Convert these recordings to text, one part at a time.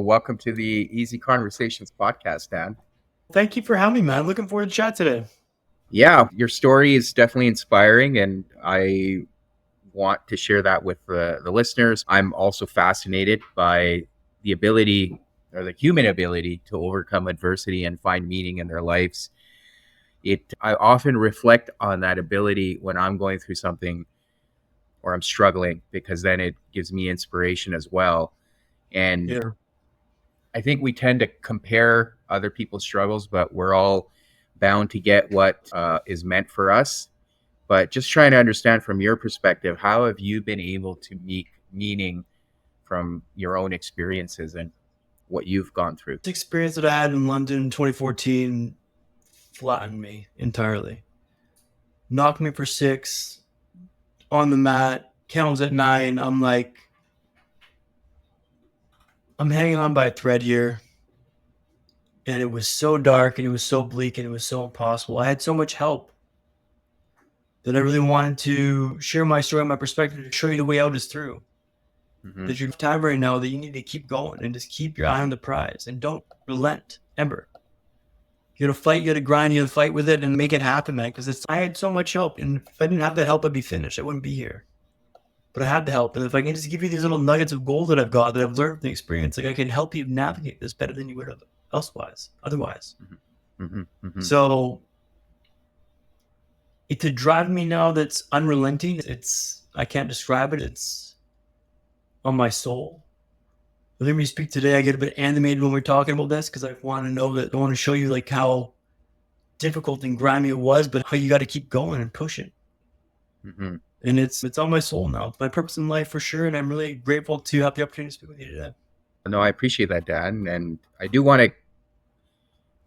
Welcome to the Easy Conversations podcast, Dan. Thank you for having me, man. Looking forward to chat today. Yeah, your story is definitely inspiring, and I want to share that with the listeners. I'm also fascinated by the ability or the human ability to overcome adversity and find meaning in their lives. I often reflect on that ability when I'm going through something or I'm struggling, because then it gives me inspiration as well. And Yeah. I think we tend to compare other people's struggles, but we're all bound to get what is meant for us. But just trying to understand from your perspective, how have you been able to make meaning from your own experiences and what you've gone through? This experience that I had in London in 2014 flattened me entirely. Knocked me for 6 on the mat, counts at 9. I'm hanging on by a thread here. And it was so dark and it was so bleak and it was so impossible. I had so much help that I really wanted to share my story and my perspective to show you the way out is through. Mm-hmm. That you're time right now that you need to keep going and just keep your eye on the prize and don't relent ever. You gotta fight, you gotta grind, you gotta fight with it and make it happen, man. Because I had so much help, and if I didn't have that help, I'd be finished. I wouldn't be here. But I had the help, and if I can just give you these little nuggets of gold that I've got, that I've learned from the experience, like I can help you navigate this better than you would have otherwise. Mm-hmm. Mm-hmm. So it's a drive me now that's unrelenting. I can't describe it. It's on my soul. Let me speak today. I get a bit animated when we're talking about this because I want to show you like how difficult and grimy it was, but how you got to keep going and pushing. Mm-hmm. And it's on my soul now. It's my purpose in life for sure. And I'm really grateful to have the opportunity to speak with you today. No, I appreciate that, Dan. And I do want to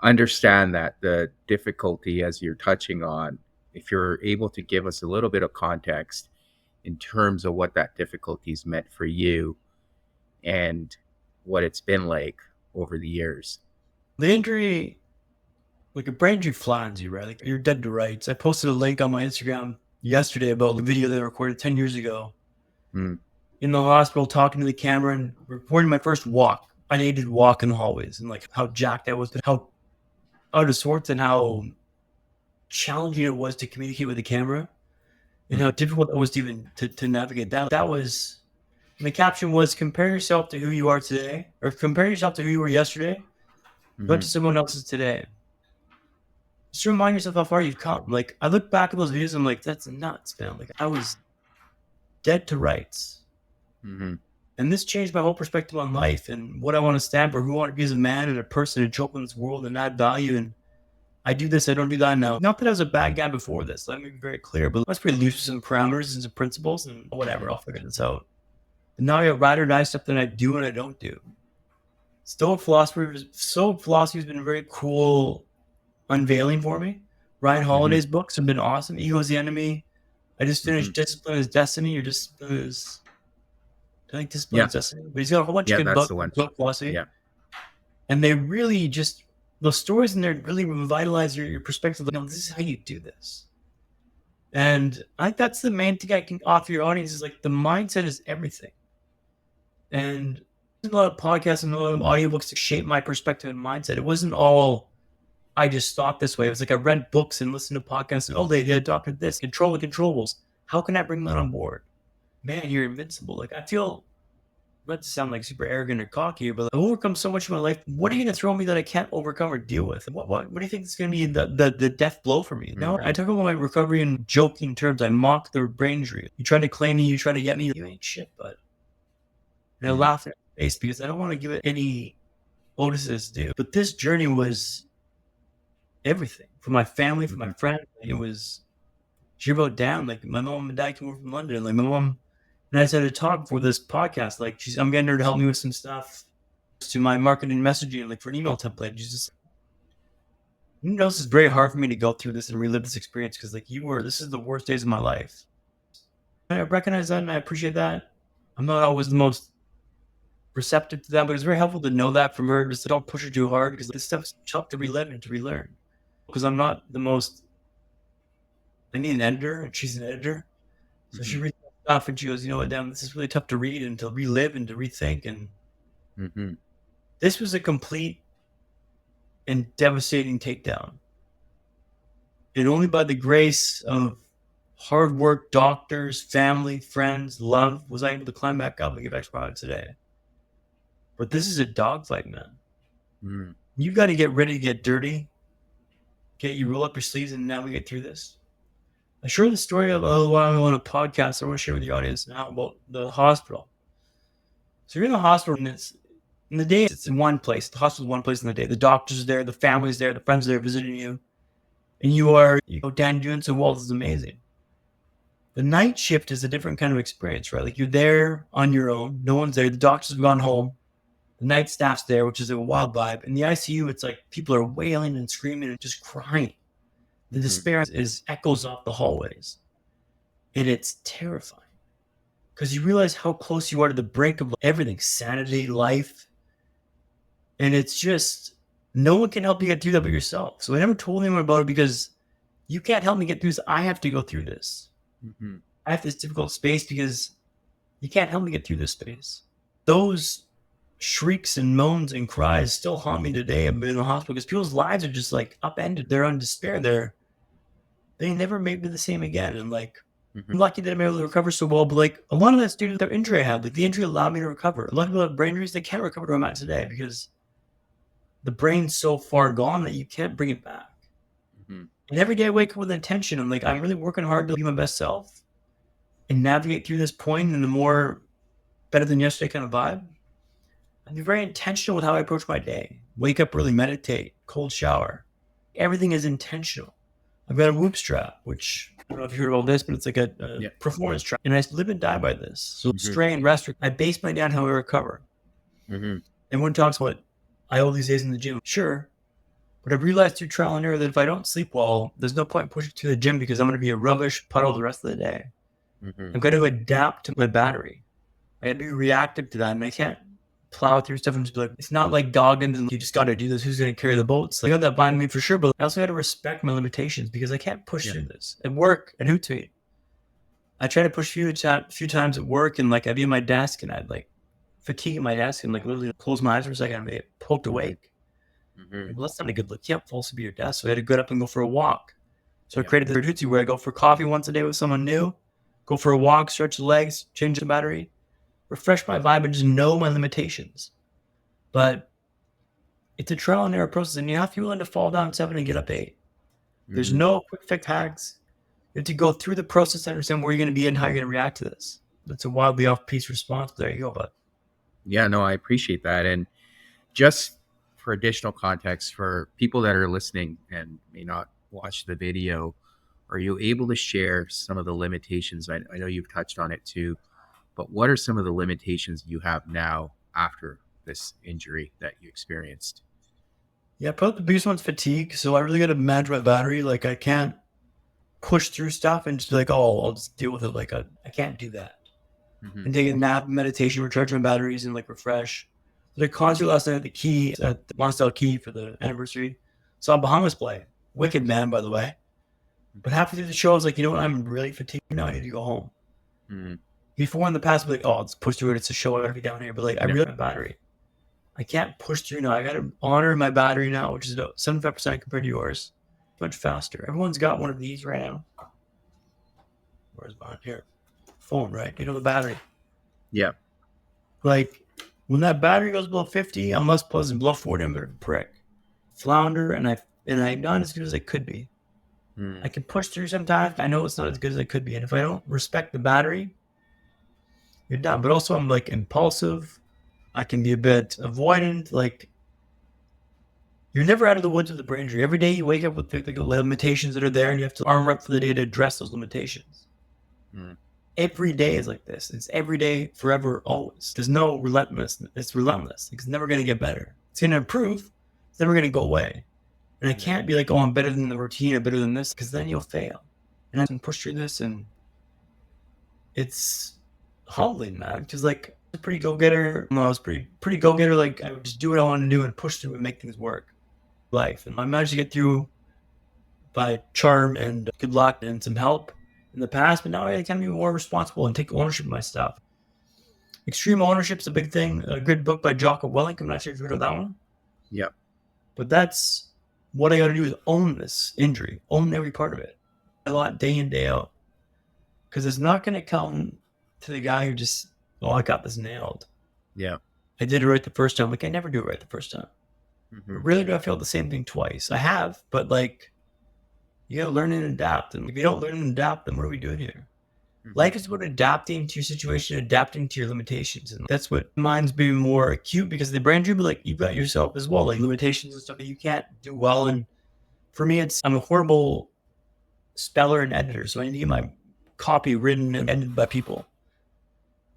understand that the difficulty, as you're touching on, if you're able to give us a little bit of context in terms of what that difficulty's meant for you and what it's been like over the years. The injury, like a brain injury flattens you, right? Like you're dead to rights. I posted a link on my Instagram yesterday about the video that I recorded 10 years ago in the hospital talking to the camera and recording my first walk. I needed to walk in the hallways and like how jacked I was, how out of sorts and how challenging it was to communicate with the camera and how difficult it was to even to navigate that. That was, and the caption was, compare yourself to who you are today, or compare yourself to who you were yesterday, but to someone else's today. Just remind yourself how far you've come. Like, I look back at those videos and I'm like, that's nuts, man. Like, I was dead to rights. Mm-hmm. And this changed my whole perspective on life and what I want to stand for, who I want to be as a man and a person and show up in this world and add value. And I do this, I don't do that now. Not that I was a bad guy before this. Let me be very clear, but let's pretty loose with some parameters and some principles and whatever. I'll figure this out. And now I got ride or die stuff that I do and I don't do. Stoic philosophy has been a very cool unveiling for me. Ryan Holiday's books have been awesome. Ego is the Enemy. I just finished Discipline is Destiny, or Discipline is, I think Discipline is Destiny. But he's got a whole bunch of good books on philosophy. Yeah. And they really just, the stories in there really revitalize your perspective. Like, no, this is how you do this. And I think that's the main thing I can offer your audience is like the mindset is everything. And there's a lot of podcasts and a lot of audiobooks to shape my perspective and mindset. It wasn't all I just thought this way. It was like I read books and listened to podcasts and they adopted this. Control the controllables. How can I bring that on board? Man, you're invincible. Like I feel, not to sound like super arrogant or cocky, but I've overcome so much in my life. What are you going to throw me that I can't overcome or deal with? What do you think is going to be the death blow for me? No, I talk about my recovery in joking terms. I mock the brain injury. You try to claim me, you try to get me, you ain't shit, bud. And I laugh in my face because I don't want to give it any bonuses to do. But this journey was everything for my family, for my friends. It was, she wrote down, like my mom and dad came over from London. Like my mom and I started to talk for this podcast. Like I'm getting her to help me with some stuff to my marketing messaging, like for an email template. She's just, you know, this is very hard for me to go through this and relive this experience because like this is the worst days of my life. And I recognize that and I appreciate that. I'm not always the most receptive to that, but it's very helpful to know that from her, just to don't push her too hard because this stuff's tough to relive and to relearn. Because I'm not the most, I need an editor and she's an editor. So she reads stuff and she goes, you know what, Dan, this is really tough to read and to relive and to rethink. And This was a complete and devastating takedown. And only by the grace of hard work, doctors, family, friends, love, was I able to climb back up and get back to where I am today. But this is a dogfight, man. Mm. You got to get ready to get dirty. Okay, you roll up your sleeves and navigate through this. I shared the story of a little while ago on a podcast I want to share with the audience now about the hospital. So you're in the hospital, and in the day, it's in one place. The hospital is one place in the day. The doctors are there, the family's there, the friends are there visiting you. And Dan, doing so well, this is amazing. The night shift is a different kind of experience, right? Like you're there on your own. No one's there. The doctors have gone home. The night staff's there, which is a wild vibe. In the ICU, it's like people are wailing and screaming and just crying. The despair echoes off the hallways. And it's terrifying. Because you realize how close you are to the brink of everything. Sanity, life. And it's just, no one can help you get through that but yourself. So I never told anyone about it because you can't help me get through this. I have to go through this. Mm-hmm. I have this difficult space because you can't help me get through this space. Those shrieks and moans and cries still haunt me today. I've been in the hospital because people's lives are just like upended. They're in despair. They never may be the same again. And like, I'm lucky that I'm able to recover so well. But like, a lot of that's due to the injury I had. Like the injury allowed me to recover. A lot of people have brain injuries. They can't recover to where I'm at today because the brain's so far gone that you can't bring it back. Mm-hmm. And every day I wake up with intention. I'm like, I'm really working hard to be my best self and navigate through this point in a more better than yesterday kind of vibe. I'm very intentional with how I approach my day. Wake up early, meditate, cold shower. Everything is intentional. I've got a Whoop strap, which I don't know if you heard about this, but it's like a performance strap. And I live and die by this. So strain, rest, I base my day on how I recover. Mm-hmm. Everyone talks about I owe these days in the gym. Sure. But I've realized through trial and error that if I don't sleep well, there's no point in pushing to the gym because I'm going to be a rubbish puddle the rest of the day. Mm-hmm. I've got to adapt to my battery. I got to be reactive to that. And I can't plow through stuff and just be like, it's not like Goggins and you just got to do this. Who's going to carry the boats? I got that behind me for sure, but I also got to respect my limitations because I can't push through this. At work, at Hootsuite, I try to push a few times at work and like I'd be at my desk and I'd like fatigue at my desk and like literally close my eyes for a second and be poked awake. Mm-hmm. Well, that's not a good look. You have to also be your desk. So I had to get up and go for a walk. So I created the Hootsuite where I go for coffee once a day with someone new, go for a walk, stretch the legs, change the battery, refresh my vibe, and just know my limitations. But it's a trial and error process, and you have to be willing to fall down 7 and get up 8. Mm-hmm. There's no quick fix hacks. You have to go through the process and understand where you're going to be and how you're going to react to this. That's a wildly off-piece response, but there you go, bud. Yeah, no, I appreciate that. And just for additional context, for people that are listening and may not watch the video, are you able to share some of the limitations? I know you've touched on it too, but what are some of the limitations you have now after this injury that you experienced? Yeah, probably the biggest one's fatigue. So I really got to manage my battery. Like I can't push through stuff and just be like, oh, I'll just deal with it. Like I can't do that. Mm-hmm. And take a nap, meditation, recharge my batteries and like refresh. So I concert last night at the Key, at the Montreal Key for the anniversary. Saw Bahamas play. Wicked man, by the way. But halfway through the show, I was like, you know what? I'm really fatigued now. I need to go home. Mm-hmm. Before in the past, I'd be like, oh, I'll just push through it. It's a show. I gotta be down here. But like, I really have my battery. I can't push through now. I gotta honor my battery now, which is about 75% compared to yours. Much faster. Everyone's got one of these right now. Where's mine? Here. Phone, right? You know the battery. Yeah. Like, when that battery goes below 50, I'm less pleasant. Below 40, I'm a prick. Flounder, and I'm not as good as I could be. I can push through sometimes. I know it's not as good as I could be. And if I don't respect the battery, you're done. But also, I'm like impulsive. I can be a bit avoidant. Like, you're never out of the woods with the brain injury. Every day you wake up with the limitations that are there, and you have to armor up for the day to address those limitations. Every day is like this. It's every day, forever, always. There's no relentlessness. It's relentless. It's never going to get better. It's going to improve. It's never going to go away. And I can't be like, oh, I'm better than the routine or better than this, because then you'll fail. And I can push through this, and it's humbling, man. Because like, I was a pretty go-getter. I was pretty go-getter. Like, I would just do what I wanted to do and push through and make things work. Life. And I managed to get through by charm and good luck and some help in the past, but now I can be more responsible and take ownership of my stuff. Extreme ownership's a big thing. A good book by Jocko Willink. I'm not sure if you've heard of that one. Yep. But that's what I got to do is own this injury, own every part of it, a lot day in, day out. Because it's not going to come to the guy who just, oh, I got this nailed. Yeah. I did it right the first time. Like, I never do it right the first time. Mm-hmm. But really, do I feel the same thing twice? I have, but like, you got to learn and adapt. And if you don't learn and adapt, then what are we doing here? Mm-hmm. Life is about adapting to your situation, adapting to your limitations. And that's what mine's being more acute because the brain dream, like, you've got yourself as well, like limitations and stuff that you can't do well. And for me, I'm a horrible speller and editor. So I need to get my copy written and edited by people.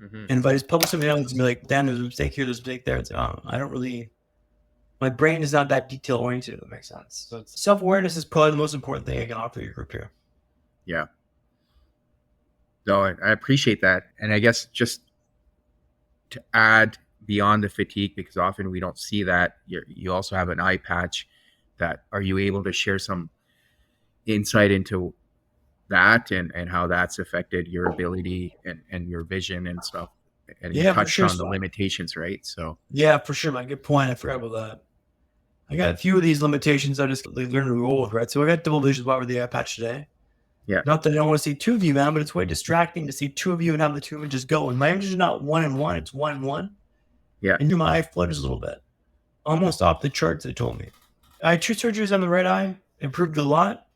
Mm-hmm. And if I just publish something else and be like, Dan, there's a mistake here, there's a mistake there, it's, I don't really, my brain is not that detail oriented, if that makes sense. So self-awareness is probably the most important thing I can offer your group here. Yeah. No, I appreciate that. And I guess just to add beyond the fatigue, because often we don't see that, you also have an eye patch. That are you able to share some insight into that and how that's affected your ability and your vision and stuff? And you touched on the limitations, right? So yeah, for sure, man. Good point. I forgot about that. I got a few of these limitations I just learned to roll with, right? So I got double vision while we're the eye patch today. Yeah. Not that I don't want to see two of you, man, but it's way distracting to see two of you and have the two images go. And my image is not 1 and 1, it's 1 and 1. Yeah. And my eye flutters a little bit. Almost off the charts, they told me. I had 2 surgeries on the right eye, improved a lot.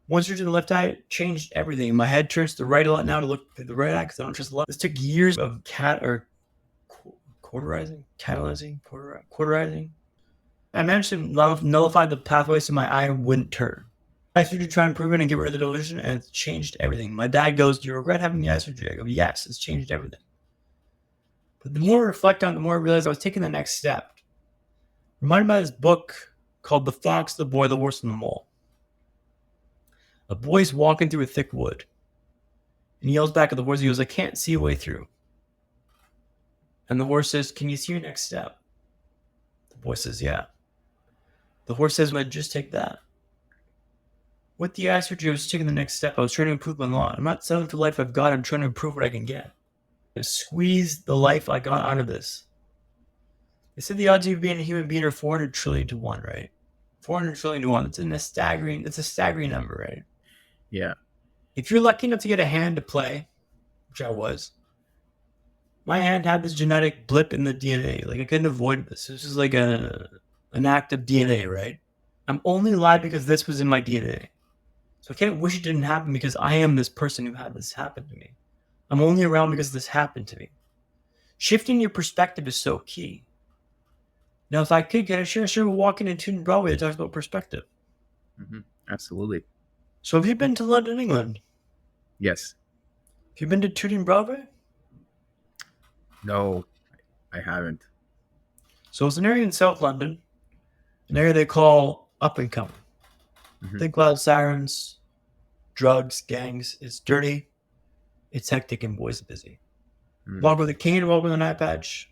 1 surgery on the left eye changed everything. My head turns to the right a lot now to look at the right eye because I don't trust the left. This took years of cauterizing. I managed to nullify the pathways so my eye wouldn't turn. I surgery to try and improve it and get rid of the delusion, and it's changed everything. My dad goes, "Do you regret having the eye surgery?" I go, "Yes, it's changed everything." But the more I reflect on it, the more I realized I was taking the next step. Reminded by this book called The Fox, the Boy, the Horse, and the Mole. A boy's walking through a thick wood, and he yells back at the horse. He goes, "I can't see a way through." And the horse says, "Can you see your next step?" The boy says, "Yeah." The horse says, "Well, just take that." With the eye surgery, I was taking the next step. I was trying to improve my lot. I'm not settling for the life I've got. I'm trying to improve what I can get. To squeeze the life I got out of this. They said the odds of you being a human being are 400 trillion to 1, right? 400 trillion to 1. It's a staggering number, right? Yeah. If you're lucky enough to get a hand to play, which I was, my hand had this genetic blip in the DNA. Like, I couldn't avoid this. This is like an act of DNA, right? I'm only alive because this was in my DNA. So I can't wish it didn't happen because I am this person who had this happen to me. I'm only around because this happened to me. Shifting your perspective is so key. Now, if I could get a share walking into Broadway that talks about perspective. Mm-hmm. Absolutely. So have you been to London, England? Yes. Have you been to Tooting Broadway? No, I haven't. So it's an area in South London, an area they call up and coming. Mm-hmm. Think loud sirens, drugs, gangs. It's dirty, it's hectic, and boys are busy. Mm-hmm. Walk with a cane, walk with an eye patch.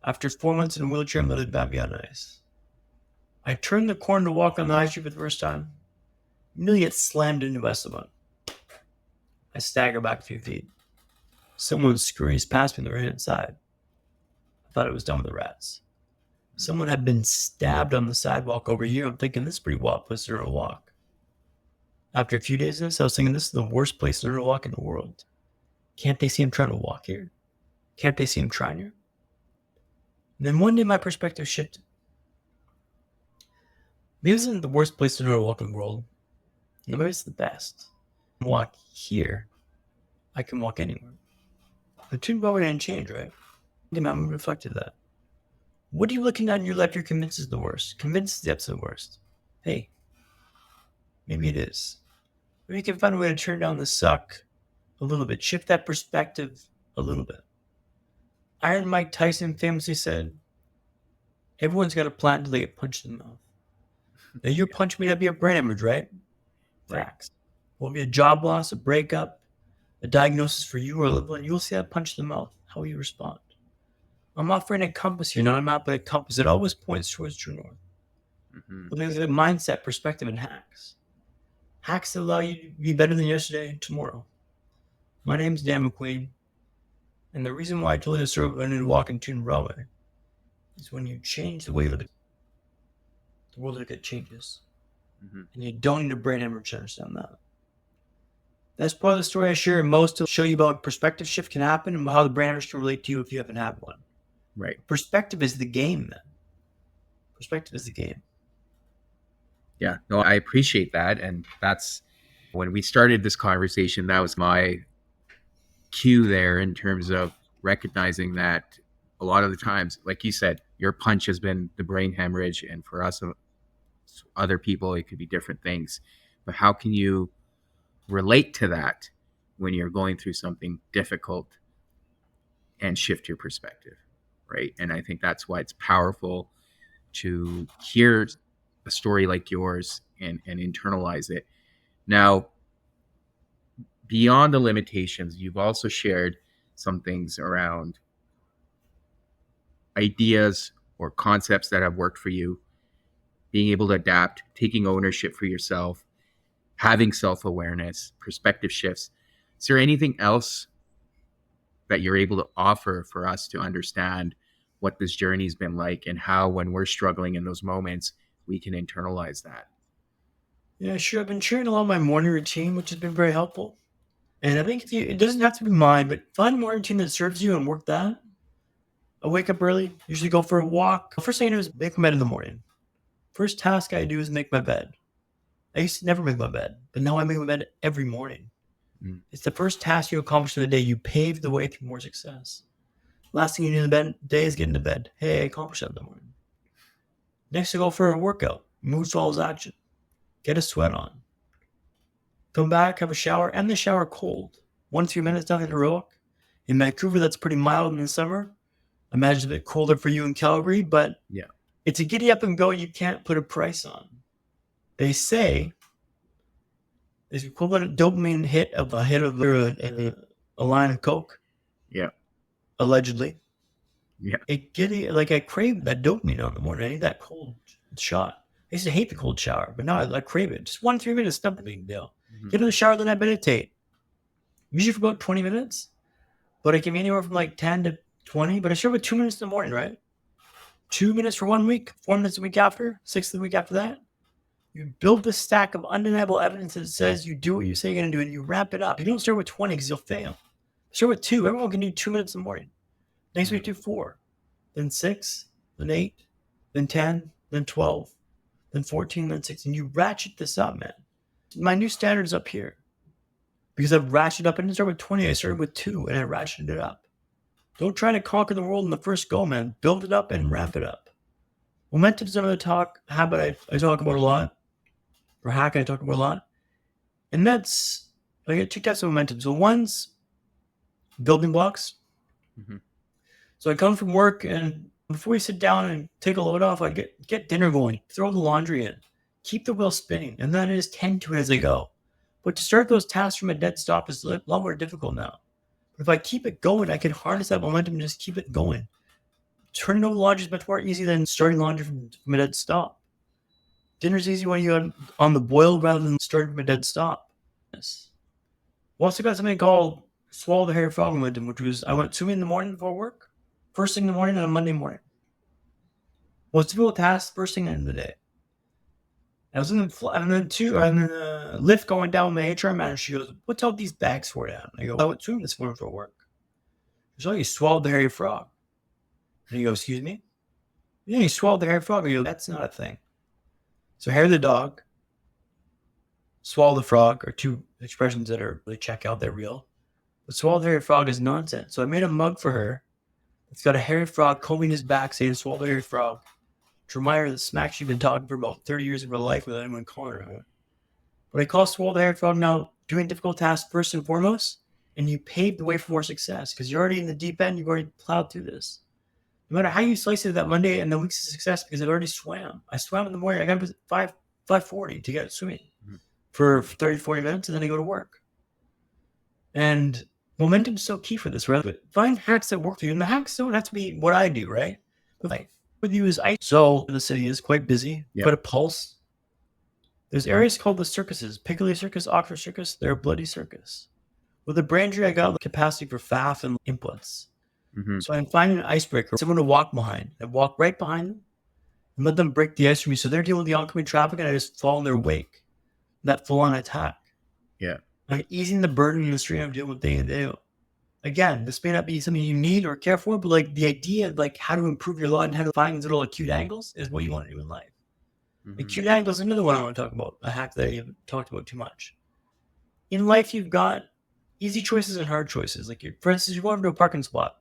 After 4 months in a wheelchair, I'm letting back on ice. I turned the corner to walk on the high street for the first time. Nearly get slammed into by someone. I stagger back a few feet. Someone scurries past me on the right hand side. I thought it was done with the rats. Someone had been stabbed on the sidewalk over here. I'm thinking, this is a pretty wild place to learn to walk. After a few days of this, I was thinking, this is the worst place to learn to walk in the world. Can't they see him trying to walk here? Can't they see him trying here? And then one day my perspective shifted. Maybe this isn't the worst place to learn to walk in the world. Maybe it's the best. I can walk here. I can walk anywhere. The tune probably didn't change, right? I'm reflected that. What are you looking at in your life you're convinced is the worst? Convinced the absolute worst. Hey, maybe it is. Maybe you can find a way to turn down the suck a little bit. Shift that perspective a little bit. Iron Mike Tyson famously said, everyone's got a plan until they get punched in the mouth. Now your punch may not be a brain hemorrhage, right? Facts. Will be a job loss, a breakup, a diagnosis for you or a loved one. You'll see that punch in the mouth. How will you respond? I'm offering a compass here, not a map, but a compass. It always points towards true north. Mm-hmm. But there's a mindset, perspective, and hacks. Hacks that allow you to be better than yesterday and tomorrow. My name's Dan McQueen. And the reason why I told you to start learning to walk in tune railway is when you change the way you look at the world, look at changes. Mm-hmm. And you don't need a brain hemorrhage to understand that. That's part of the story I share most to show you about perspective shift can happen and how the brain hemorrhage can relate to you if you haven't had one. Right. Perspective is the game, man. Perspective is the game. Yeah, no, I appreciate that. And that's when we started this conversation, that was my cue there in terms of recognizing that a lot of the times, like you said, your punch has been the brain hemorrhage. And for us, other people, it could be different things. But how can you relate to that when you're going through something difficult and shift your perspective? Right. And I think that's why it's powerful to hear a story like yours and internalize it. Now, beyond the limitations, you've also shared some things around ideas or concepts that have worked for you, being able to adapt, taking ownership for yourself, having self awareness, perspective shifts. Is there anything else that you're able to offer for us to understand what this journey's been like and how, when we're struggling in those moments, we can internalize that? Yeah, sure. I've been sharing a lot of my morning routine, which has been very helpful. And I think it doesn't have to be mine, but find a morning routine that serves you and work that. I wake up early, usually go for a walk. First thing I do is make my bed in the morning. First task I do is make my bed. I used to never make my bed, but now I make my bed every morning. Mm. It's the first task you accomplish in the day. You pave the way to more success. Last thing you do in the day is get into bed. Hey, I accomplished that in the morning. Next, I go for a workout. Move follows action. Get a sweat on. Come back, have a shower, and the shower cold. 1-2 minutes, nothing heroic. In Vancouver, that's pretty mild in the summer. Imagine it's a bit colder for you in Calgary, but Yeah, it's a giddy up and go you can't put a price on. They say there's equivalent dopamine hit of a line of Coke. yeah, Allegedly. yeah. I crave that dopamine on the morning. I need that cold shot. I used to hate the cold shower, but now I crave it. Just 1-3 minutes, not a big deal. Mm-hmm. Get in the shower, then I meditate. Usually for about 20 minutes, but it can be anywhere from like 10 to 20. But I start with 2 minutes in the morning, right? 2 minutes for 1 week, 4 minutes a week after, 6 the week after that. You build this stack of undeniable evidence that says you do what you say you're going to do, and you wrap it up. You don't start with 20 because you'll fail. Start with 2. Everyone can do 2 minutes in the morning. Next week, do 4, then 6, then 8, then 10, then 12, then 14, then 16. You ratchet this up, man. My new standard is up here because I've ratcheted up. I didn't start with 20. I started with 2, and I ratcheted it up. Don't try to conquer the world in the first go, man. Build it up and wrap it up. Momentum is another habit I talk about a lot, or hack I talk about a lot. And that's, I get 2 types of momentum. So one's building blocks. Mm-hmm. So I come from work, and before we sit down and take a load off, I get dinner going, throw the laundry in, keep the wheel spinning, and then I just tend to it as I go. But to start those tasks from a dead stop is a lot more difficult now. But if I keep it going, I can harness that momentum and just keep it going. Turning over laundry is much more easy than starting laundry from a dead stop. Dinner's easy when you're on the boil rather than starting from a dead stop. Yes. We also got something called swallow the hairy frog momentum, which was I went swimming in the morning before work, first thing in the morning on a Monday morning. Most difficult task first thing in the day. I was in the lift going down with my HR manager. She goes, "What's all these bags for, Dan?" I go, "I went swimming this morning for work." She's like, "You swallowed the hairy frog." And he goes, "Excuse me?" "Yeah, you swallowed the hairy frog." I go, "That's not a thing." So hair the dog, swallow the frog are 2 expressions that are really check out, they're real. But swallow the hairy frog is nonsense. So I made a mug for her. It's got a hairy frog combing his back saying swallow the hairy frog. To remind her of the smack she'd been talking for about 30 years of her life without anyone calling her. But I call swallow the hairy frog now doing difficult tasks first and foremost, and you paved the way for more success because you're already in the deep end, you've already plowed through this. No matter how you slice it that Monday and the week's of success, because I've already swam. I swam in the morning. I got up at 5:40 to get swimming for 30, 40 minutes, and then I go to work. And momentum is so key for this, right? But find hacks that work for you. And the hacks don't have to be what I do, right? But like with you is so the city is quite busy. Yep. Put a pulse. There's areas called the circuses. Piccadilly Circus, Oxford Circus. They're a bloody circus. With the brain injury, I got the capacity for FAF and inputs. Mm-hmm. So I'm finding an icebreaker, someone to walk behind. I walk right behind them and let them break the ice for me. So they're dealing with the oncoming traffic and I just fall in their wake. That full-on attack. Yeah. Like easing the burden of the stream of dealing with day to day. Again, this may not be something you need or care for, but like the idea of like how to improve your life and how to find these little acute angles is what you want to do in life. Mm-hmm. Acute angles is another one I want to talk about, a hack that I haven't talked about too much. In life, you've got easy choices and hard choices. Like, for instance, you go over to a parking spot.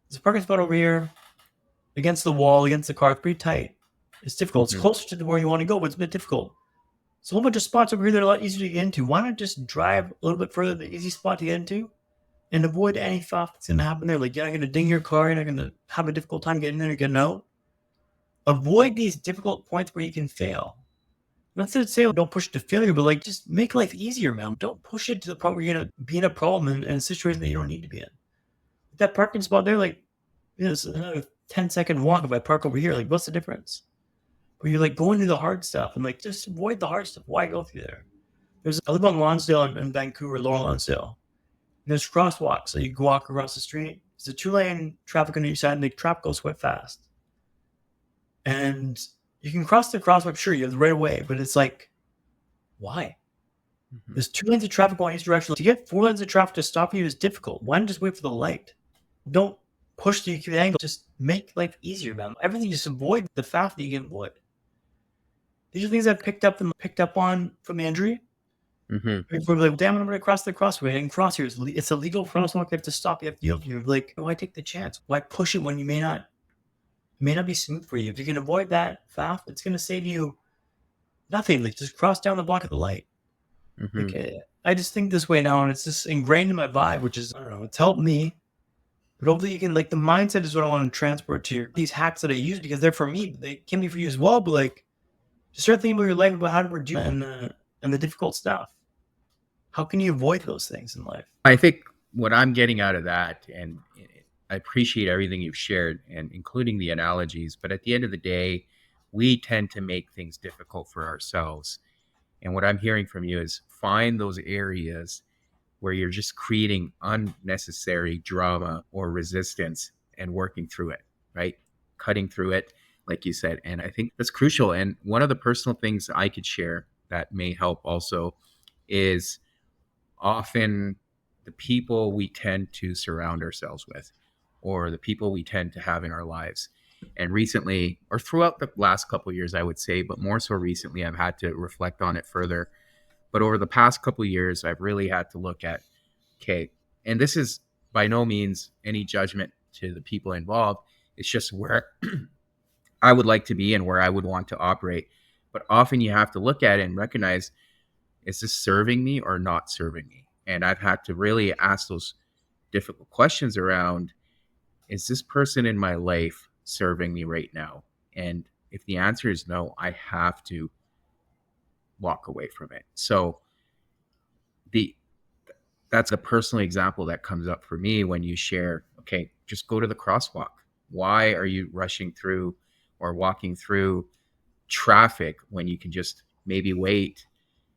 There's a parking spot over here against the wall, against the car. It's pretty tight. It's difficult. Mm-hmm. It's closer to where you want to go, but it's a bit difficult. So a whole bunch of spots over here that are a lot easier to get into. Why not just drive a little bit further, the easy spot to get into, and avoid any stuff that's going to happen there? Like, you're not going to ding your car. You're not going to have a difficult time getting in there and getting out. Avoid these difficult points where you can fail. Not to say don't push it to failure, but like just make life easier, man. Don't push it to the point where you're going to be in a problem and a situation that you don't need to be in. That parking spot there, like, it's another 10-second walk if I park over here. Like, what's the difference? But you're like going through the hard stuff and like just avoid the hard stuff. Why go through there? I live on Lonsdale in Vancouver, Lower Lonsdale. And there's crosswalks, so you can walk across the street. It's a 2-lane traffic on each side, and the traffic goes quite fast. And you can cross the crosswalk, sure, you have the right of way, but it's like, why? Mm-hmm. There's 2 lanes of traffic going each direction. To get 4 lanes of traffic to stop you is difficult. Why not just wait for the light? Don't push the acute angle. Just make life easier, man. Everything, just avoid the fact that you can avoid. These are things I've picked up on from the injury. Mm-hmm. Like, damn, I'm going to cross the crossway and cross here. It's illegal crosswalk. You have to stop. You have to deal with it. Like, why take the chance? Why push it when you may not be smooth for you? If you can avoid that faff, it's going to save you nothing. Like, just cross down the block at the light. Mm-hmm. Like, I just think this way now, and it's just ingrained in my vibe, which is, I don't know, it's helped me. But hopefully you can, like, the mindset is what I want to transport to these hacks that I use, because they're for me. They can be for you as well, but like, just start thinking about your life, about how to reduce and the difficult stuff. How can you avoid those things in life? I think what I'm getting out of that, and I appreciate everything you've shared, and including the analogies, but at the end of the day, we tend to make things difficult for ourselves. And what I'm hearing from you is find those areas where you're just creating unnecessary drama or resistance and working through it, right? Cutting through it, like you said. And I think that's crucial. And one of the personal things I could share that may help also is often the people we tend to surround ourselves with, or the people we tend to have in our lives. And recently, or throughout the last couple of years, I would say, but more so recently, I've had to reflect on it further. But over the past couple of years, I've really had to look at, okay, and this is by no means any judgment to the people involved. It's just where I would like to be and where I would want to operate. But often you have to look at it and recognize, is this serving me or not serving me? And I've had to really ask those difficult questions around, is this person in my life serving me right now? And if the answer is no, I have to walk away from it. So that's a personal example that comes up for me when you share, okay, just go to the crosswalk. Why are you rushing through or walking through traffic when you can just maybe wait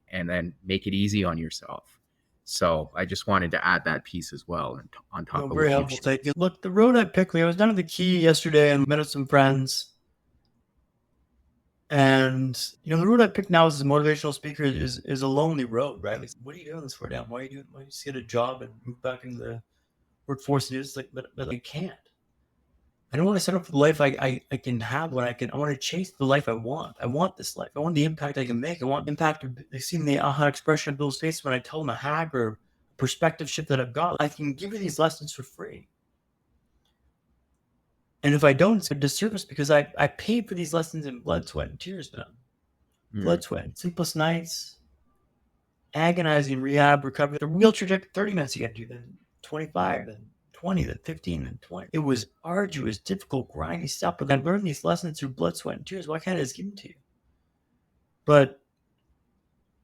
and then make it easy on yourself? So I just wanted to add that piece as well. And on top of very helpful. Thank you. Look, the road I picked, I was down at the Key yesterday and met with some friends. And, the road I picked now as a motivational speaker is a lonely road, right? Like, what are you doing this for, Dan? Why are you just get a job and move back into the workforce? And it's like, but I can't. I don't want to set up for the life I can have when I want to chase the life I want. I want this life. I want the impact I can make. I want the impact of seeing the aha expression of those faces when I tell them a hack or perspective shift that I've got. I can give you these lessons for free. And if I don't, it's a disservice because I paid for these lessons in blood, sweat, and tears, man. Blood, sweat, sleepless nights, agonizing rehab, recovery. The real trajectory, 30 minutes you got to do, then 25, then 20, then 15, then 20. It was arduous, difficult, grindy stuff, but I learned these lessons through blood, sweat, and tears. Why can't I just give them to you? But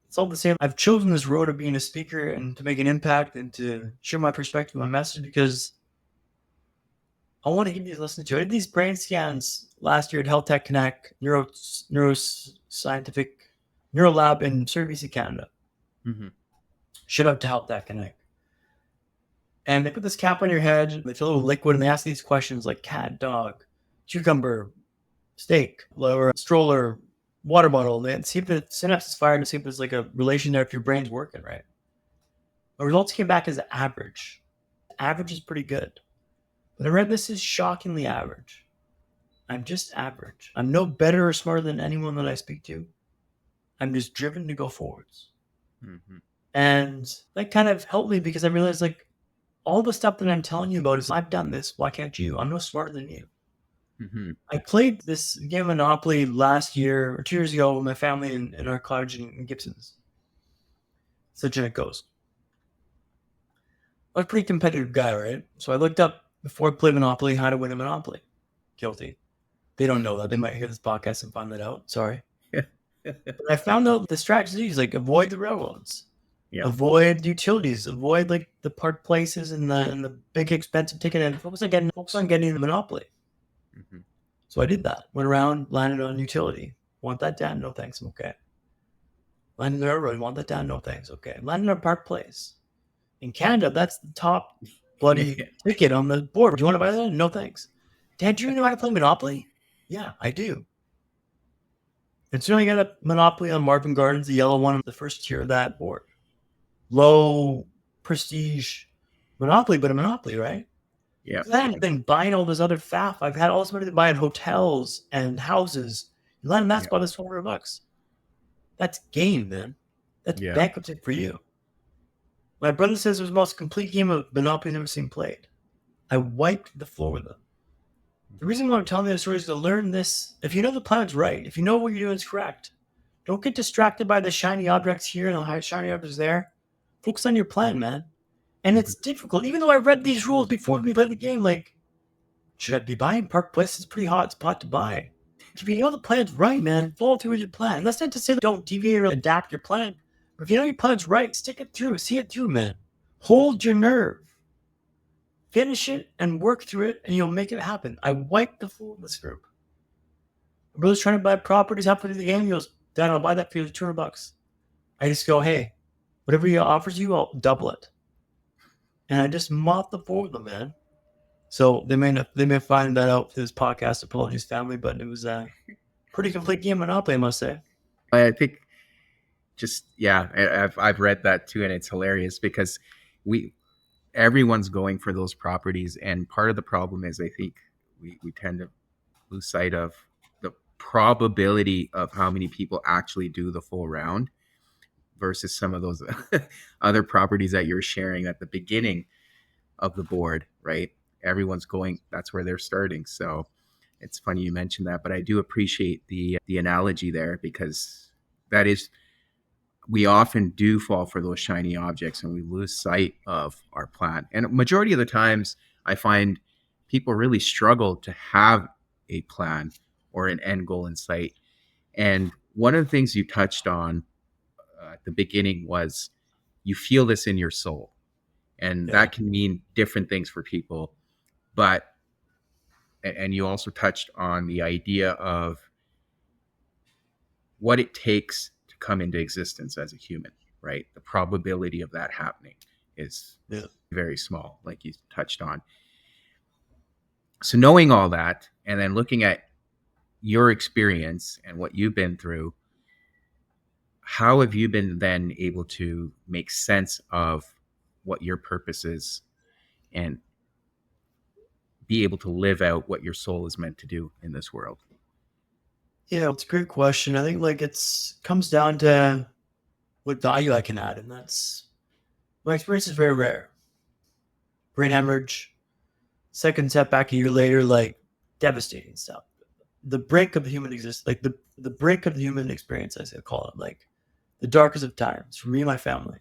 it's all the same. I've chosen this road of being a speaker and to make an impact and to share my perspective, my message, because I want to give these lessons to you. I did these brain scans last year at Health Tech Connect, Neuroscientific Neurolab in Surrey, Canada. Mm-hmm. Shout out to Help That Connect. And they put this cap on your head, they fill it with liquid, and they ask these questions like cat, dog, cucumber, steak, or stroller, water bottle. And see if the synapse is fired and see if there's like a relation there if your brain's working right. The results came back as average. Average is pretty good. But I read this is shockingly average. I'm just average. I'm no better or smarter than anyone that I speak to. I'm just driven to go forwards. Mm-hmm. And that kind of helped me because I realized like all the stuff that I'm telling you about is I've done this. Why can't you? I'm no smarter than you. Mm-hmm. I played this game of Monopoly last year or 2 years ago with my family in our cottage in Gibson's. Such as it goes. I'm a pretty competitive guy, right? So I looked up before I played Monopoly how to win a Monopoly. Guilty. They don't know that. They might hear this podcast and find that out. Sorry. But I found out the strategies like avoid the railroads. Yeah. Avoid utilities, avoid like the park places and the big expensive ticket, and focus on getting the monopoly. Mm-hmm. So I did that. Went around, landed on utility. Want that down? No thanks. I'm okay. Landed on the railroad. Want that down? No thanks. Okay. Landed on Park Place. In Canada, that's the top bloody ticket on the board. Do you want to buy that? No thanks. Dad, do you know how to play Monopoly? Yeah, I do. And so I got a Monopoly on Marvin Gardens, the yellow one, the first tier of that board. Low prestige Monopoly, but a Monopoly, right? Yeah. Then I've been buying all this other faff. I've had all this money to buy in hotels and houses. You let them buy this $400. That's game, man. That's bankruptcy for you. My brother says it was the most complete game of Monopoly I've ever seen played. I wiped the floor with them. The reason why I'm telling you this story is to learn this. If you know the plan's right, if you know what you're doing is correct, don't get distracted by the shiny objects here and the shiny objects there. Focus on your plan, man. And it's difficult. Even though I read these rules before we played the game, like, should I be buying Park Place? It's a pretty hot spot to buy. If you know the plan's right, man, follow through with your plan. That's not to say don't deviate or adapt your plan. But if you know your plan's right, stick it through. See it through, man. Hold your nerve. Finish it and work through it, and you'll make it happen. I wiped the floor with this group. My brother's trying to buy properties halfway through the game. He goes, Dad, I'll buy that for you for $200. I just go, hey, whatever he offers you, I'll double it. And I just mopped the floor with them, man. So they may find that out through this podcast. Apologies, family, but it was a pretty complete game of Monopoly, I must say. I think I've read that too, and it's hilarious because everyone's going for those properties, and part of the problem is I think we tend to lose sight of the probability of how many people actually do the full round versus some of those other properties that you're sharing at the beginning of the board, right? Everyone's going, that's where they're starting. So it's funny you mentioned that, but I do appreciate the analogy there because that is, we often do fall for those shiny objects and we lose sight of our plan. And a majority of the times I find people really struggle to have a plan or an end goal in sight. And one of the things you touched on at the beginning was you feel this in your soul. And that can mean different things for people. But, and you also touched on the idea of what it takes to come into existence as a human, right? The probability of that happening is very small, like you touched on. So knowing all that, and then looking at your experience and what you've been through, how have you been then able to make sense of what your purpose is and be able to live out what your soul is meant to do in this world? Yeah, it's a great question. I think like comes down to what value I can add, and that's my experience is very rare. Brain hemorrhage, second setback a year later, like devastating stuff. The brink of the human existence, like the brink of the human experience, I call it, like the darkest of times for me and my family.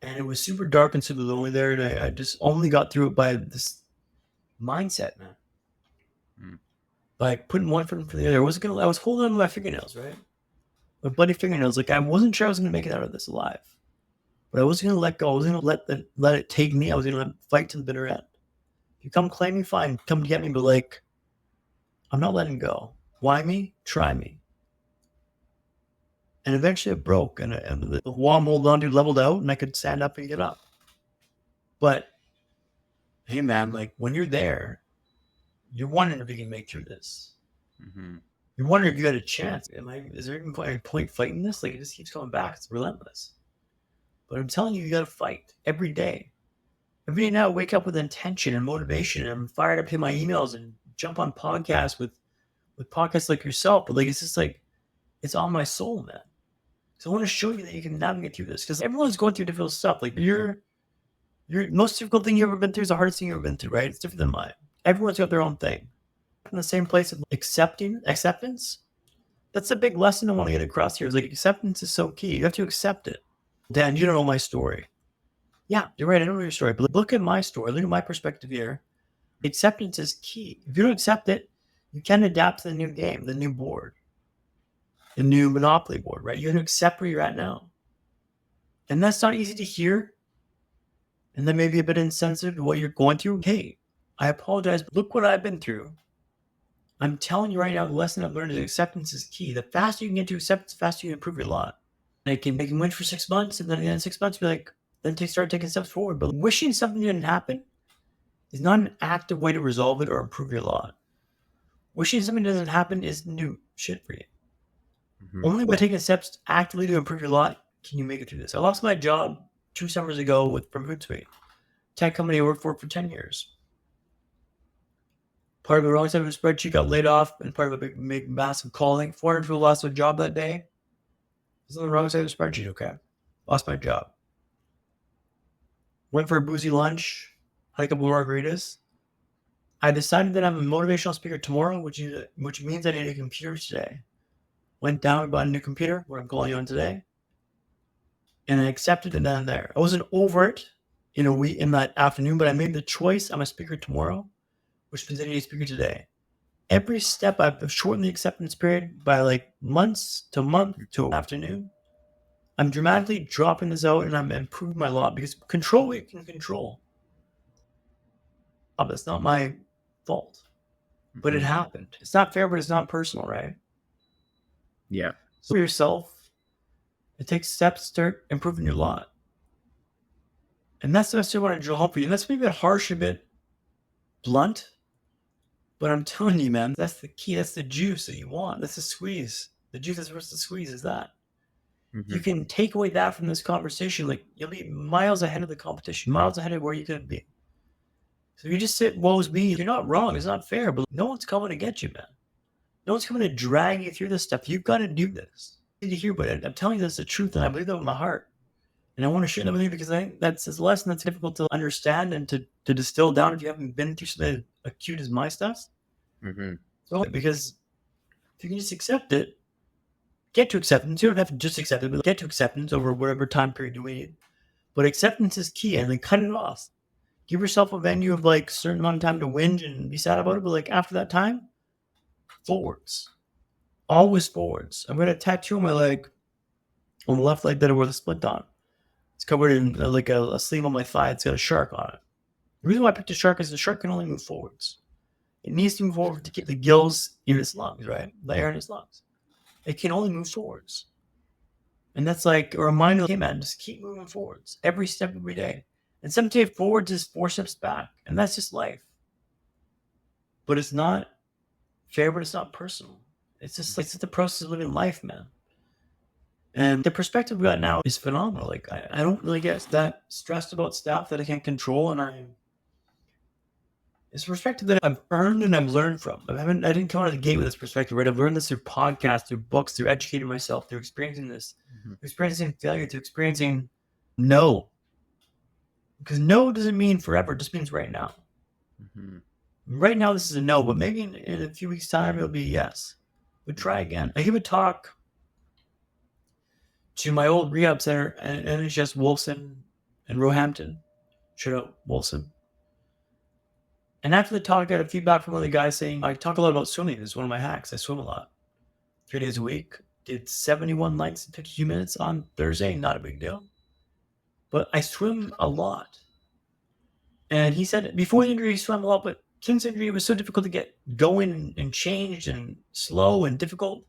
And it was super dark and super lonely there, and I just only got through it by this mindset, man. Like putting one foot in for the other. I was holding on to my fingernails, right? My bloody fingernails. Like I wasn't sure I was gonna make it out of this alive. But I wasn't gonna let go. I was gonna let it take me. I was gonna fight to the bitter end. If you come claim me, fine, come get me, but like I'm not letting go. Why me? Try me. And eventually it broke, and the wall I'm holding on to leveled out, and I could stand up and get up. But hey, man, like when you're there, you're wondering if you can make through this. Mm-hmm. You're wondering if you got a chance. Is there even a point fighting this? Like it just keeps coming back. It's relentless. But I'm telling you, you got to fight every day. Every day now, I wake up with intention and motivation, and I'm fired up to my emails and jump on podcasts with podcasts like yourself. But like it's just like it's on my soul, man. So I want to show you that you can navigate through this because everyone's going through difficult stuff. Like your most difficult thing you've ever been through is the hardest thing you've ever been through, right? It's different than mine. Everyone's got their own thing. In the same place of acceptance. That's a big lesson I want to get across here. Is like acceptance is so key. You have to accept it. Dan, you don't know my story. Yeah, you're right. I don't know your story, but look at my story. Look at my perspective here. Acceptance is key. If you don't accept it, you can adapt to the new game, the new board, the new Monopoly board, right? You have to accept where you're at now. And that's not easy to hear. And that may be a bit insensitive to what you're going through. Hey, I apologize. But look what I've been through. I'm telling you right now, the lesson I've learned is acceptance is key. The faster you can get to acceptance, the faster you can improve your lot. And it can make you win for 6 months, and then at the end of 6 months, be like, then start taking steps forward. But wishing something didn't happen is not an active way to resolve it or improve your lot. Wishing something doesn't happen is new shit for you. Mm-hmm. Only by taking steps actively to improve your lot can you make it through this. I lost my job 2 summers ago from Hootsuite, tech company I worked for 10 years. Part of the wrong side of the spreadsheet got laid off, and part of a big massive calling. 400 people lost their job that day. It's on the wrong side of the spreadsheet, okay? Lost my job. Went for a boozy lunch, had a couple of margaritas. I decided that I'm a motivational speaker tomorrow, which means I need a computer today. Went down and bought a new computer, where I'm calling you on today. And I accepted it down there. I wasn't over it in that afternoon, but I made the choice. I'm a speaker tomorrow, which means I need a speaker today. Every step I've shortened the acceptance period by like month to afternoon. I'm dramatically dropping this out and I'm improving my lot because control what you can control. That's not my fault, but it happened. It's not fair, but it's not personal, right? Yeah. So for yourself, it takes steps to start improving your lot. And that's the message I want to drill home for you. And that's maybe a bit harsh, a bit blunt, but I'm telling you, man, that's the key. That's the juice that you want. That's the squeeze. The juice that's supposed to squeeze is that. Mm-hmm. You can take away that from this conversation. Like you'll be miles ahead of the competition, miles ahead of where you could be. So you just sit, woe's me. You're not wrong. It's not fair, but no one's coming to get you, man. No one's coming to drag you through this stuff. You've got to do this. You need to hear, but I'm telling you that's the truth, and I believe that with my heart. And I want to share that with you because I think that's a lesson that's difficult to understand and to distill down if you haven't been through something acute as my stuff. Mm-hmm. So, because if you can just accept it, get to acceptance. You don't have to just accept it, but get to acceptance over whatever time period you need. But acceptance is key, and then cut it off. Give yourself a venue of like a certain amount of time to whinge and be sad about it, but like after that time, forwards. Always forwards. I'm gonna tattoo on my leg, on the left leg that I wear the splint on. It's covered in like a sleeve on my thigh. It's got a shark on it. The reason why I picked a shark is the shark can only move forwards. It needs to move forward to keep the gills in its lungs, right? The air in its lungs. It can only move forwards. And that's like a reminder, hey man, just keep moving forwards. Every step, every day. And sometimes forwards is 4 steps back. And that's just life. But it's not fair, but it's not personal. It's just the process of living life, man. And the perspective we got now is phenomenal. Like I don't really get that stressed about stuff that I can't control, and it's a perspective that I've earned and I've learned from. I didn't come out of the gate with this perspective, right? I've learned this through podcasts, through books, through educating myself, through experiencing this, experiencing failure, through experiencing no. Because no doesn't mean forever; it just means right now. Mm-hmm. Right now, this is a no, but maybe in a few weeks' time, it'll be a yes. But try again. I give a talk to my old rehab center, and it's just Wolfson and Roehampton. Shout out Wolfson. And after the talk, I got a feedback from one of the guys saying, I talk a lot about swimming. It's one of my hacks. I swim a lot. 3 days a week. Did 71 nights in 52 minutes on Thursday. Not a big deal. But I swim a lot. And he said before the injury, he swam a lot, but since injury, it was so difficult to get going and changed and slow and difficult.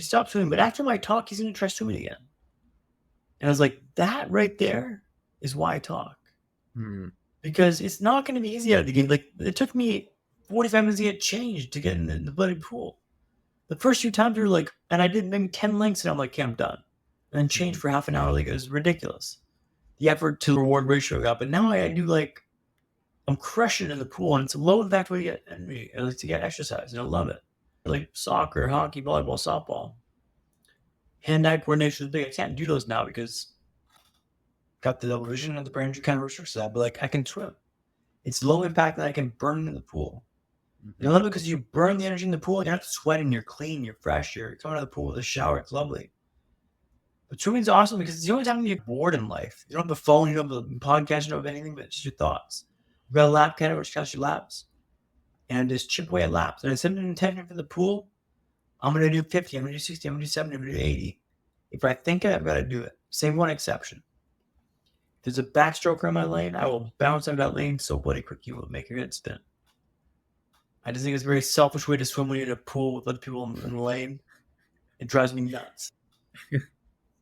He stopped swimming, but after my talk, he's going to try swimming again. And I was like, that right there is why I talk. Because it's not going to be easy out of the gate. Like, it took me 45 minutes to get changed to get in the bloody pool. The first few times we were like, and I did maybe 10 links, and I'm like, okay, I'm done. And then change for half an hour. Like, it was ridiculous. The effort to reward ratio got, but now I do like, I'm crushing in the pool, and it's a low impact way to get energy. I like to get exercise, and I love it. Like soccer, hockey, volleyball, softball. Hand-eye coordination is big. I can't do those now because got the double vision and the brain kind of restricts that, but like I can swim. It's low impact that I can burn in the pool. You know, because you burn the energy in the pool, you're not sweating, you're clean, you're fresh, you're coming out of the pool with a shower, it's lovely. But swimming's awesome because it's the only time you get bored in life. You don't have a phone, you don't have a podcast, you don't have anything but just your thoughts. You've got a lap cannon which counts your laps. And just chip away at laps. And I set an intention for the pool. I'm going to do 50, I'm going to do 60, I'm going to do 70, I'm going to do 80. If I think I've got to do it. Same one exception. If there's a backstroker in my lane, I will bounce out of that lane so bloody quick you will make your head spin. I just think it's a very selfish way to swim when you're in a pool with other people in the lane. It drives me nuts.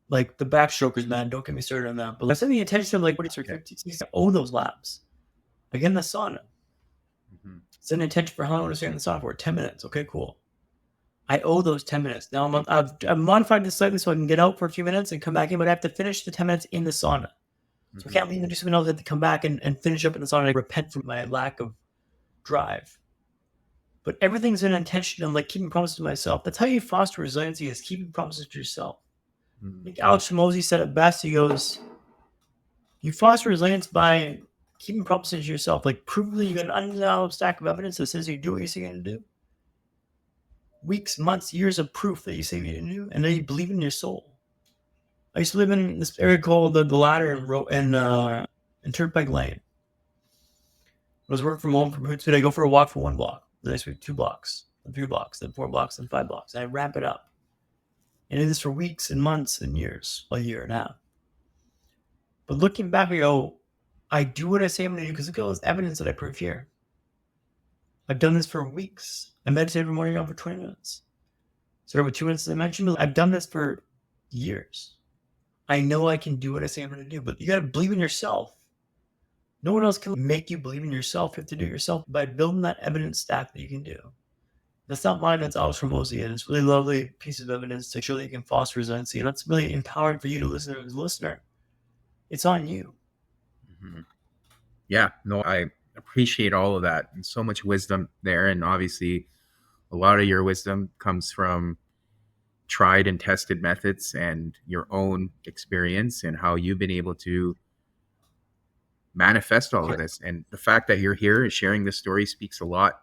Like the backstrokers, man, don't get me started on that. But I set the intention of like, what is your 50, 60? I owe those laps. Again, the sauna. Set an intention for how long I want to stay in the sauna for. 10 minutes. Okay, cool. I owe those 10 minutes. Now I've modified this slightly so I can get out for a few minutes and come back in, but I have to finish the 10 minutes in the sauna. So I can't leave and do something else. I have to come back and finish up in the sauna and repent for my lack of drive. But everything's an intention. I'm like keeping promises to myself. That's how you foster resiliency, is keeping promises to yourself. I think Alex Hormozi said it best. He goes, you foster resilience by keeping promises to yourself. Like proving you got an undeniable stack of evidence that says you do what you say you're going to do. Weeks, months, years of proof that you say you're going to do. And then you believe in your soul. I used to live in this area called the Ladder in Turnpike Lane. I was working from home from Hootsuite. I go for a walk for 1 block. The next week, 2 blocks, then 3 blocks, then 4 blocks, then 5 blocks. And I ramp it up. And I did this for weeks and months and years, a year and a half. But looking back, I go, I do what I say I'm going to do because look at all this evidence that I prove here. I've done this for weeks. I meditate every morning for 20 minutes. Started with 2 minutes, as I mentioned, but I've done this for years. I know I can do what I say I'm going to do, but you got to believe in yourself. No one else can make you believe in yourself. You have to do it yourself by building that evidence stack that you can do. That's not mine, that's Alex Hormozi, and it's a really lovely piece of evidence to show that you can foster resiliency, and that's really empowering for you to listen as a listener. It's on you. Yeah, no, I appreciate all of that and so much wisdom there. And obviously, a lot of your wisdom comes from tried and tested methods and your own experience and how you've been able to manifest all of this. And the fact that you're here and sharing this story speaks a lot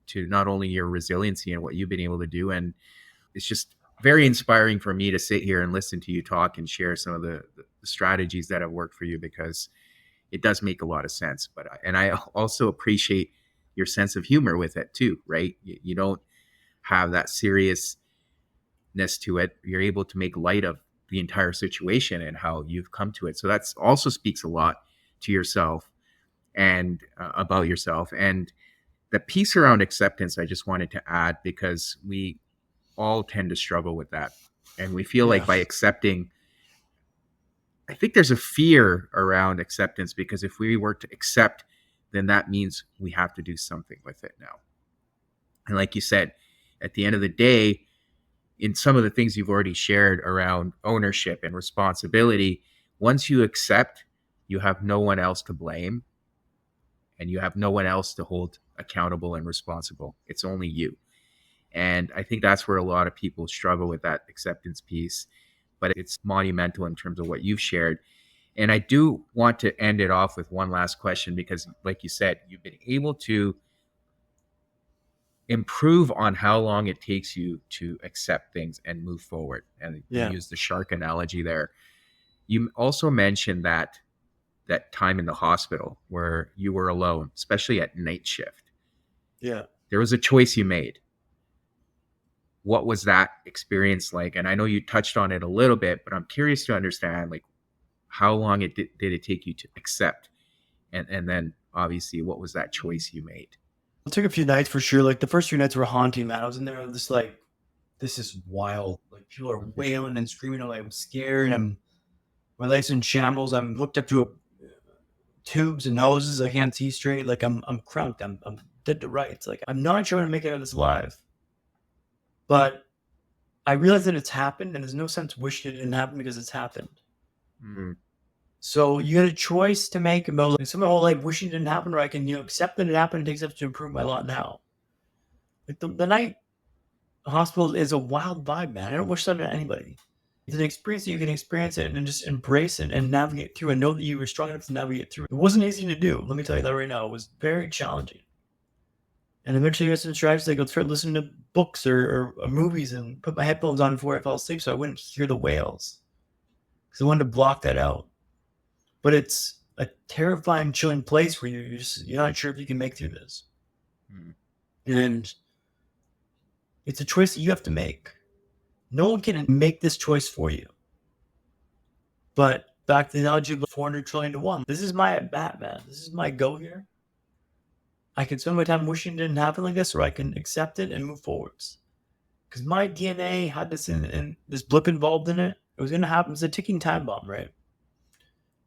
to not only your resiliency and what you've been able to do. And it's just very inspiring for me to sit here and listen to you talk and share some of the strategies that have worked for you, because it does make a lot of sense. And I also appreciate your sense of humor with it too, right? You don't have that seriousness to it. You're able to make light of the entire situation and how you've come to it. So that's also speaks a lot to yourself and about yourself. And the piece around acceptance, I just wanted to add, because we all tend to struggle with that. And we feel like by accepting, I think there's a fear around acceptance, because if we were to accept, then that means we have to do something with it now. And like you said, at the end of the day, in some of the things you've already shared around ownership and responsibility, once you accept, you have no one else to blame and you have no one else to hold accountable and responsible. It's only you. And I think that's where a lot of people struggle with that acceptance piece, but it's monumental in terms of what you've shared. And I do want to end it off with one last question, because like you said, you've been able to improve on how long it takes you to accept things and move forward. And you use the shark analogy there. You also mentioned that time in the hospital where you were alone, especially at night shift. Yeah. There was a choice you made. What was that experience like? And I know you touched on it a little bit, but I'm curious to understand, like, how long did it take you to accept? And then obviously, what was that choice you made? It took a few nights for sure. Like the first few nights were haunting, man. I was in there with this this is wild. Like people are wailing and screaming. I'm like, I'm scared. My life's in shambles. I'm hooked up to tubes and hoses. I can't see straight. Like I'm cramped. I'm dead to rights. Like I'm not sure I'm gonna make it out of this alive. But I realize that it's happened, and there's no sense wishing it didn't happen because it's happened. Mm. So you got a choice to make about like, some of my whole life wishing it didn't happen, or I can accept that it happened and take steps to improve my lot now. Like the night hospital is a wild vibe, man. I don't wish that on anybody. It's an experience that you can experience it and just embrace it and navigate through and know that you were strong enough to navigate through. It wasn't easy to do. Let me tell you that right now. It was very challenging. And eventually I got some strategies. I go start listening to books or movies and put my headphones on before I fell asleep so I wouldn't hear the whales. Because I wanted to block that out. But it's a terrifying, chilling place where you're not sure if you can make through this. Mm. And it's a choice that you have to make. No one can make this choice for you. But back to the analogy of 400 trillion to 1. This is my at bat, man. This is my go here. I can spend my time wishing it didn't happen like this, or I can accept it and move forwards. Because my DNA had this in this blip involved in it. It was going to happen. It's a ticking time bomb, right?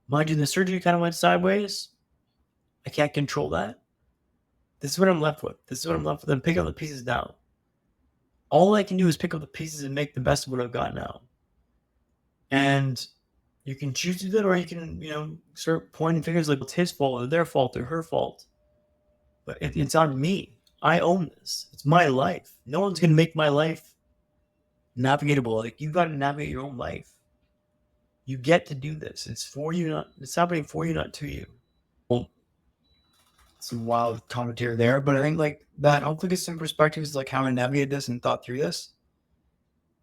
Mind you, the surgery kind of went sideways. I can't control that. This is what I'm left with. I'm picking up the pieces now. All I can do is pick up the pieces and make the best of what I've got now. And you can choose to do that, or you can, start pointing fingers like it's his fault or their fault or her fault. But it's on me. I own this. It's my life. No one's going to make my life navigatable. Like, you've got to navigate your own life. You get to do this. It's for you, it's happening for you, not to you. Well, some wild commentary there, but I think like that hopefully gives some perspectives like how I navigated this and thought through this.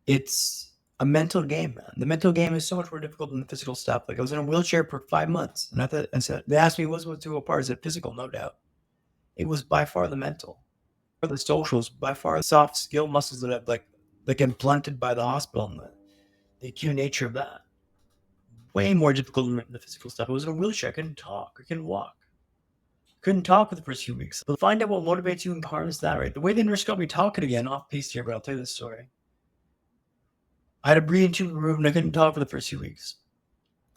It's a mental game, man. The mental game is so much more difficult than the physical stuff. Like I was in a wheelchair for 5 months, and I said they asked me what's two apart. Is it physical? No doubt. It was by far the mental, or the socials, by far the soft skill muscles that I've like implanted by the hospital and the acute nature of that. Way more difficult than the physical stuff. I was in a wheelchair. I couldn't talk. I couldn't walk. Couldn't talk for the first few weeks. But find out what motivates you and harness that, right? The way the nurse got me talking again, off piece here, but I'll tell you this story. I had a breathing tube removed and I couldn't talk for the first few weeks.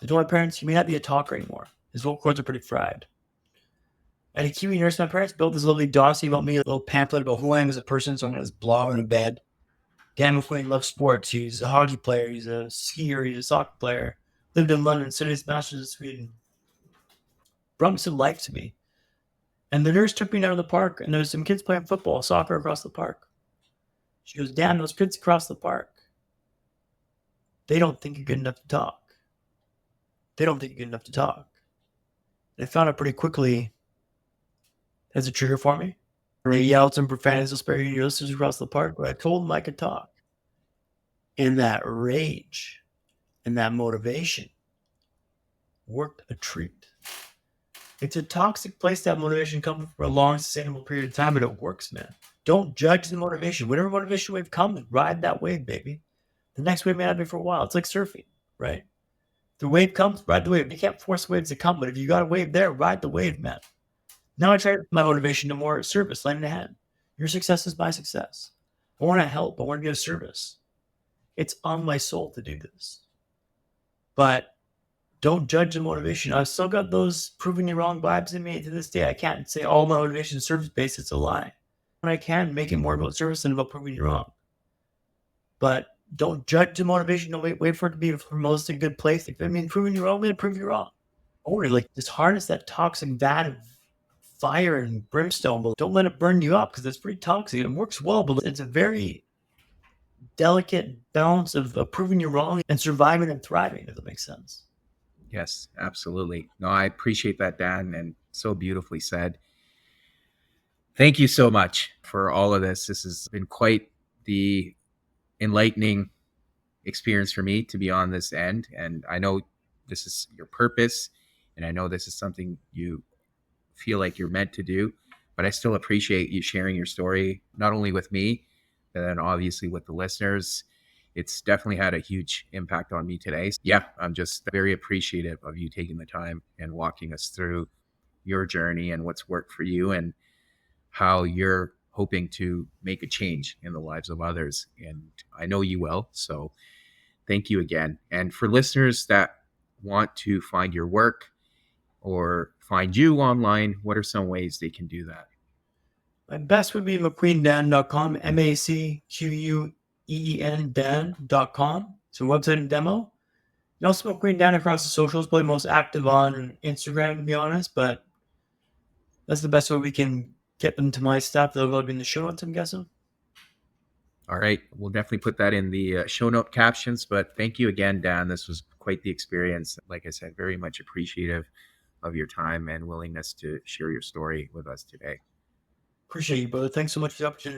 I told my parents, he may not be a talker anymore. His vocal cords are pretty fried. At Acute nurse, my parents built this lovely dossier about me, a little pamphlet about who I am as a person, so I'm going to just blog in a bed. Dan McQueen loves sports. He's a hockey player. He's a skier. He's a soccer player. Lived in London, studied his master's in Sweden. Brought some life to me. And the nurse took me down to the park, and there was some kids playing football, soccer across the park. She goes, Dan, those kids across the park, they don't think you're good enough to talk. They don't think you're good enough to talk. And I found out pretty quickly as a trigger for me. I yelled some profanities to spare your listeners across the park, but I told them I could talk. And that rage and that motivation worked a treat. It's a toxic place to have motivation come for a long, sustainable period of time, but it works, man. Don't judge the motivation. Whatever motivation wave comes, ride that wave, baby. The next wave may not be for a while. It's like surfing, right? The wave comes, ride the wave. You can't force waves to come, but if you got a wave there, ride the wave, man. Now I try my motivation to more service, lending a hand. Your success is my success. I want to help. I want to be of service. It's on my soul to do this. But don't judge the motivation. I've still got those proving you wrong vibes in me to this day. I can't say all my motivation is service-based. It's a lie. But I can make it more about service than about proving you wrong. But don't judge the motivation. Don't wait for it to be from most a good place. If it means proving you wrong, then prove you wrong. Or like just harness that toxic vat of fire and brimstone, but don't let it burn you up because it's pretty toxic. It works well, but it's a very delicate balance of proving you wrong and surviving and thriving, if that makes sense. Yes, absolutely. No, I appreciate that, Dan, and so beautifully said. Thank you so much for all of this. This has been quite the enlightening experience for me to be on this end. And I know this is your purpose, and I know this is something you feel like you're meant to do. But I still appreciate you sharing your story, not only with me, but then obviously with the listeners. It's definitely had a huge impact on me today. Yeah, I'm just very appreciative of you taking the time and walking us through your journey and what's worked for you and how you're hoping to make a change in the lives of others. And I know you will. So thank you again. And for listeners that want to find your work or find you online, what are some ways they can do that? My best would be McQueenDan.com, MACQUEEN Dan.com. It's a website and demo. And also McQueen Dan across the socials, probably most active on Instagram, to be honest, but that's the best way we can get them to my stuff. They'll be in the show notes, I'm guessing. All right. We'll definitely put that in the show note captions. But thank you again, Dan. This was quite the experience. Like I said, very much appreciative of your time and willingness to share your story with us today. Appreciate you, brother. Thanks so much for the opportunity.